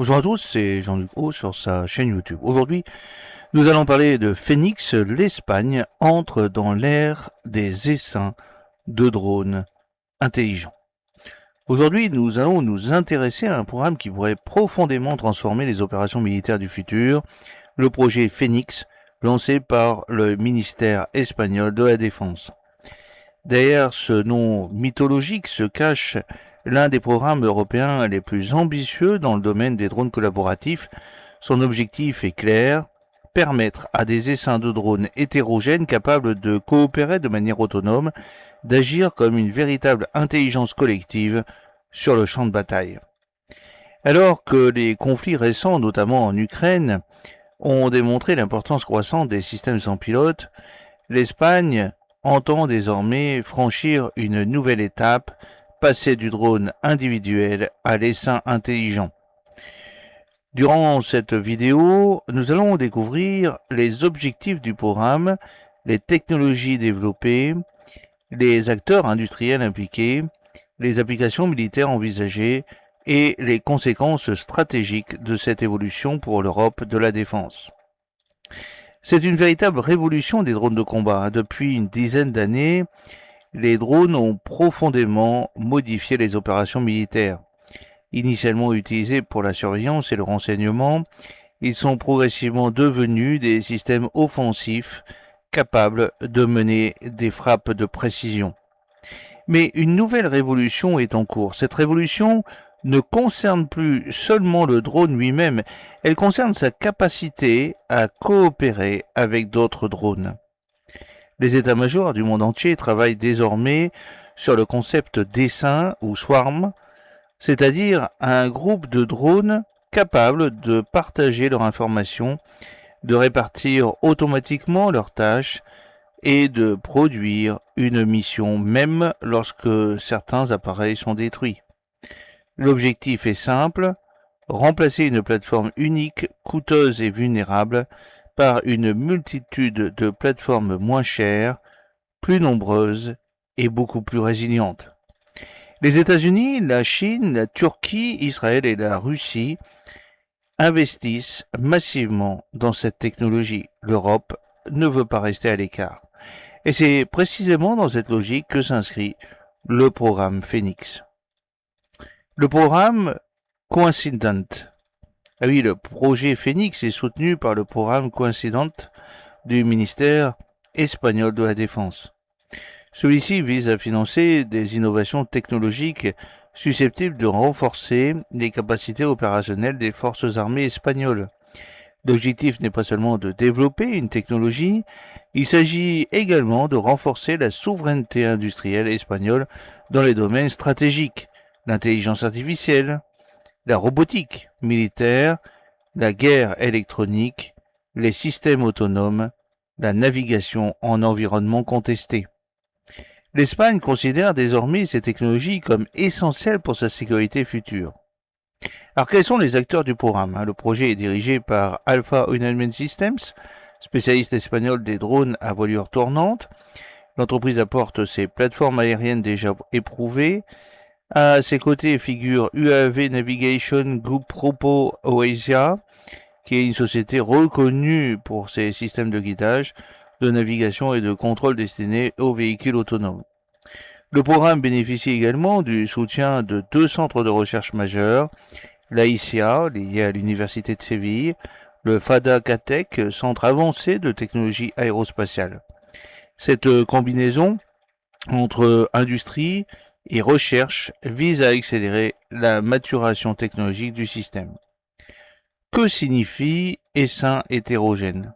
Bonjour à tous, c'est Jean-Luc Haut sur sa chaîne YouTube. Aujourd'hui, nous allons parler de Phoenix. L'Espagne entre dans l'ère des essaims de drones intelligents. Aujourd'hui, nous allons nous intéresser à un programme qui pourrait profondément transformer les opérations militaires du futur, le projet Phoenix, lancé par le ministère espagnol de la Défense. Derrière ce nom mythologique se cache l'un des programmes européens les plus ambitieux dans le domaine des drones collaboratifs. Son objectif est clair, permettre à des essaims de drones hétérogènes capables de coopérer de manière autonome, d'agir comme une véritable intelligence collective sur le champ de bataille. Alors que les conflits récents, notamment en Ukraine, ont démontré l'importance croissante des systèmes sans pilote, l'Espagne entend désormais franchir une nouvelle étape, passer du drone individuel à l'essaim intelligent. Durant cette vidéo, nous allons découvrir les objectifs du programme, les technologies développées, les acteurs industriels impliqués, les applications militaires envisagées et les conséquences stratégiques de cette évolution pour l'Europe de la défense. C'est une véritable révolution des drones de combat. Depuis une dizaine d'années, les drones ont profondément modifié les opérations militaires. Initialement utilisés pour la surveillance et le renseignement, ils sont progressivement devenus des systèmes offensifs capables de mener des frappes de précision. Mais une nouvelle révolution est en cours. Cette révolution ne concerne plus seulement le drone lui-même, elle concerne sa capacité à coopérer avec d'autres drones. Les états-majors du monde entier travaillent désormais sur le concept d'essaim ou swarm, c'est-à-dire un groupe de drones capables de partager leurs informations, de répartir automatiquement leurs tâches et de produire une mission même lorsque certains appareils sont détruits. L'objectif est simple, remplacer une plateforme unique, coûteuse et vulnérable par une multitude de plateformes moins chères, plus nombreuses et beaucoup plus résilientes. Les États-Unis, la Chine, la Turquie, Israël et la Russie investissent massivement dans cette technologie. L'Europe ne veut pas rester à l'écart. Et c'est précisément dans cette logique que s'inscrit le programme Phoenix. Le programme Coincident. Ah oui, le projet Phoenix est soutenu par le programme Coincident du ministère espagnol de la Défense. Celui-ci vise à financer des innovations technologiques susceptibles de renforcer les capacités opérationnelles des forces armées espagnoles. L'objectif n'est pas seulement de développer une technologie, il s'agit également de renforcer la souveraineté industrielle espagnole dans les domaines stratégiques, l'intelligence artificielle, la robotique militaire, la guerre électronique, les systèmes autonomes, la navigation en environnement contesté. L'Espagne considère désormais ces technologies comme essentielles pour sa sécurité future. Alors quels sont les acteurs du programme? Le projet est dirigé par Alpha Unmanned Systems, spécialiste espagnol des drones à voilure tournante. L'entreprise apporte ses plateformes aériennes déjà éprouvées. À ses côtés figure UAV Navigation Group Propo Oasia, qui est une société reconnue pour ses systèmes de guidage, de navigation et de contrôle destinés aux véhicules autonomes. Le programme bénéficie également du soutien de deux centres de recherche majeurs, l'AICA, lié à l'Université de Séville, le FADA-CATEC, centre avancé de technologie aérospatiale. Cette combinaison entre industrie et recherche vise à accélérer la maturation technologique du système. Que signifie essaim hétérogène?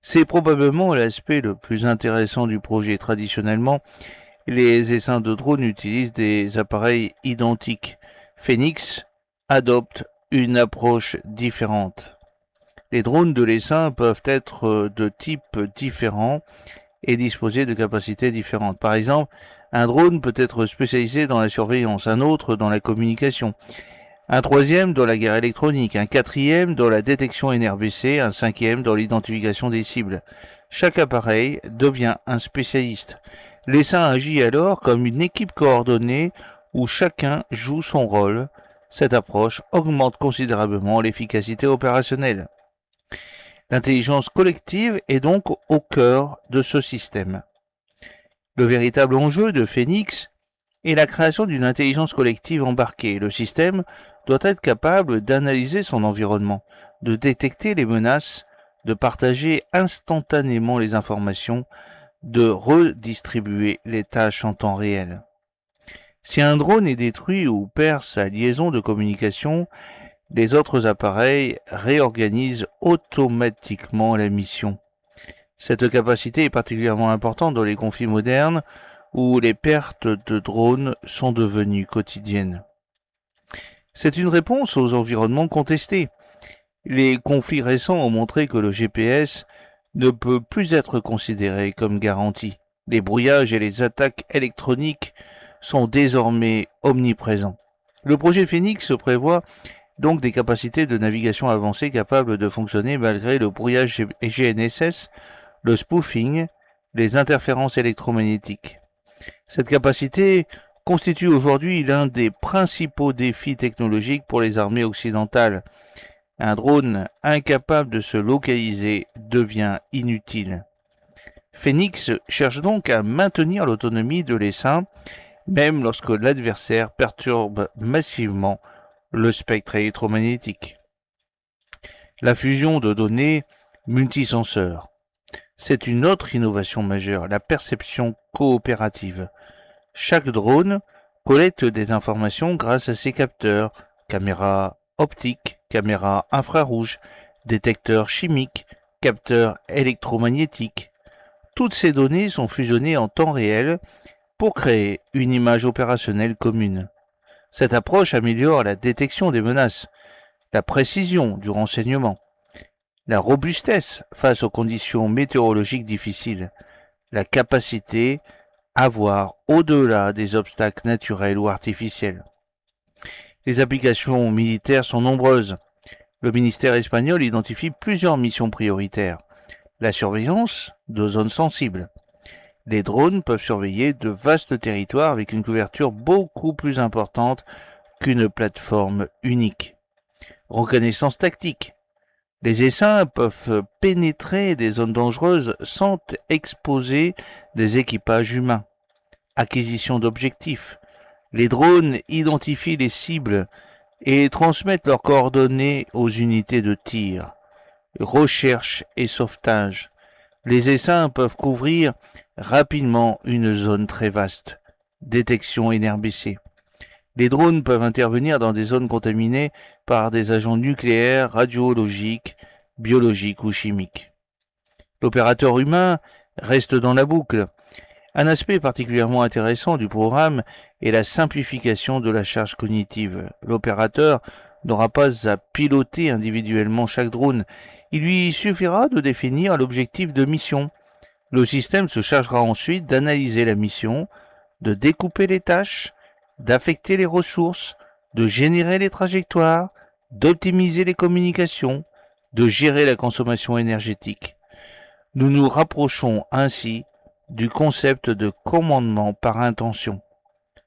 C'est probablement l'aspect le plus intéressant du projet. Traditionnellement, les essaims de drones utilisent des appareils identiques. Phoenix adopte une approche différente. Les drones de l'essaim peuvent être de types différents et disposer de capacités différentes. Par exemple, un drone peut être spécialisé dans la surveillance, un autre dans la communication, un troisième dans la guerre électronique, un quatrième dans la détection NRBC, un cinquième dans l'identification des cibles. Chaque appareil devient un spécialiste. L'essaim agit alors comme une équipe coordonnée où chacun joue son rôle. Cette approche augmente considérablement l'efficacité opérationnelle. L'intelligence collective est donc au cœur de ce système. Le véritable enjeu de Phoenix est la création d'une intelligence collective embarquée. Le système doit être capable d'analyser son environnement, de détecter les menaces, de partager instantanément les informations, de redistribuer les tâches en temps réel. Si un drone est détruit ou perd sa liaison de communication, les autres appareils réorganisent automatiquement la mission. Cette capacité est particulièrement importante dans les conflits modernes où les pertes de drones sont devenues quotidiennes. C'est une réponse aux environnements contestés. Les conflits récents ont montré que le GPS ne peut plus être considéré comme garanti. Les brouillages et les attaques électroniques sont désormais omniprésents. Le projet Phoenix prévoit donc des capacités de navigation avancées capables de fonctionner malgré le brouillage GNSS, le spoofing, les interférences électromagnétiques. Cette capacité constitue aujourd'hui l'un des principaux défis technologiques pour les armées occidentales. Un drone incapable de se localiser devient inutile. Phoenix cherche donc à maintenir l'autonomie de l'essaim, même lorsque l'adversaire perturbe massivement le spectre électromagnétique. La fusion de données multisenseurs. C'est une autre innovation majeure, la perception coopérative. Chaque drone collecte des informations grâce à ses capteurs, caméras optiques, caméras infrarouges, détecteurs chimiques, capteurs électromagnétiques. Toutes ces données sont fusionnées en temps réel pour créer une image opérationnelle commune. Cette approche améliore la détection des menaces, la précision du renseignement, la robustesse face aux conditions météorologiques difficiles, la capacité à voir au-delà des obstacles naturels ou artificiels. Les applications militaires sont nombreuses. Le ministère espagnol identifie plusieurs missions prioritaires. La surveillance de zones sensibles. Les drones peuvent surveiller de vastes territoires avec une couverture beaucoup plus importante qu'une plateforme unique. Reconnaissance tactique. Les essaims peuvent pénétrer des zones dangereuses sans exposer des équipages humains. Acquisition d'objectifs. Les drones identifient les cibles et transmettent leurs coordonnées aux unités de tir. Recherche et sauvetage. Les essaims peuvent couvrir rapidement une zone très vaste. Détection NRBC. Les drones peuvent intervenir dans des zones contaminées par des agents nucléaires, radiologiques, biologiques ou chimiques. L'opérateur humain reste dans la boucle. Un aspect particulièrement intéressant du programme est la simplification de la charge cognitive. L'opérateur n'aura pas à piloter individuellement chaque drone. Il lui suffira de définir l'objectif de mission. Le système se chargera ensuite d'analyser la mission, de découper les tâches, d'affecter les ressources, de générer les trajectoires, d'optimiser les communications, de gérer la consommation énergétique. Nous nous rapprochons ainsi du concept de commandement par intention.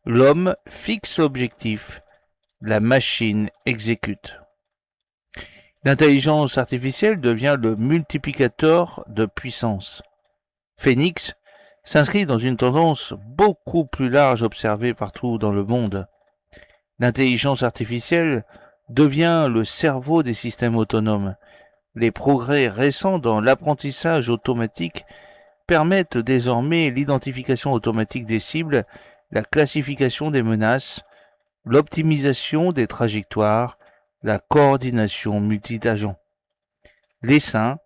L'homme fixe l'objectif, la machine exécute. L'intelligence artificielle devient le multiplicateur de puissance. Phoenix s'inscrit dans une tendance beaucoup plus large observée partout dans le monde. L'intelligence artificielle devient le cerveau des systèmes autonomes. Les progrès récents dans l'apprentissage automatique permettent désormais l'identification automatique des cibles, la classification des menaces, l'optimisation des trajectoires, la coordination multi-agents. L'essaim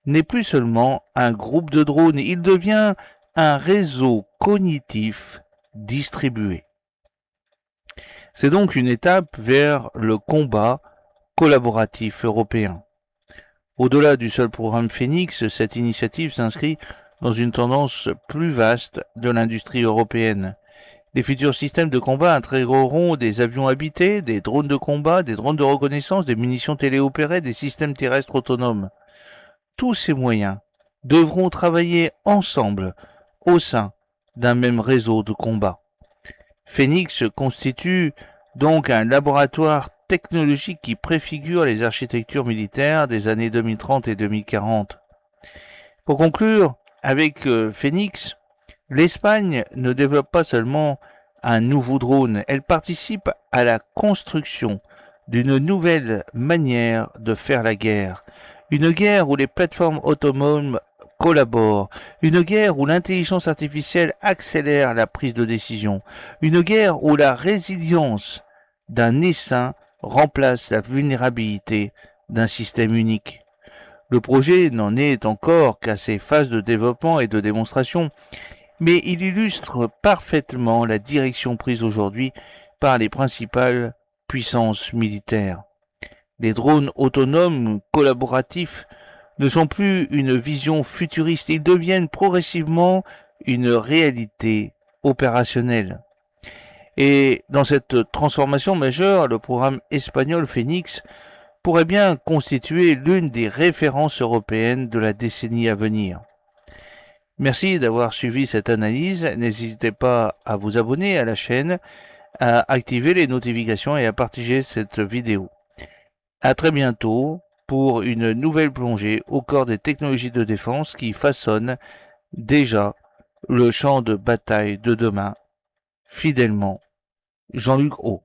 n'est plus seulement un groupe de drones, il devient un réseau cognitif distribué. C'est donc une étape vers le combat collaboratif européen. Au-delà du seul programme Phoenix, cette initiative s'inscrit dans une tendance plus vaste de l'industrie européenne. Les futurs systèmes de combat intégreront des avions habités, des drones de combat, des drones de reconnaissance, des munitions téléopérées, des systèmes terrestres autonomes. Tous ces moyens devront travailler ensemble au sein d'un même réseau de combat. Phoenix constitue donc un laboratoire technologique qui préfigure les architectures militaires des années 2030 et 2040. Pour conclure, avec Phoenix, l'Espagne ne développe pas seulement un nouveau drone, elle participe à la construction d'une nouvelle manière de faire la guerre. Une guerre où les plateformes autonomes collaborent, une guerre où l'intelligence artificielle accélère la prise de décision, une guerre où la résilience d'un essaim remplace la vulnérabilité d'un système unique. Le projet n'en est encore qu'à ses phases de développement et de démonstration, mais il illustre parfaitement la direction prise aujourd'hui par les principales puissances militaires. Les drones autonomes collaboratifs ne sont plus une vision futuriste, ils deviennent progressivement une réalité opérationnelle. Et dans cette transformation majeure, le programme espagnol Phoenix pourrait bien constituer l'une des références européennes de la décennie à venir. Merci d'avoir suivi cette analyse. N'hésitez pas à vous abonner à la chaîne, à activer les notifications et à partager cette vidéo. À très bientôt pour une nouvelle plongée au cœur des technologies de défense qui façonnent déjà le champ de bataille de demain. Fidèlement, Jean-Luc Haut.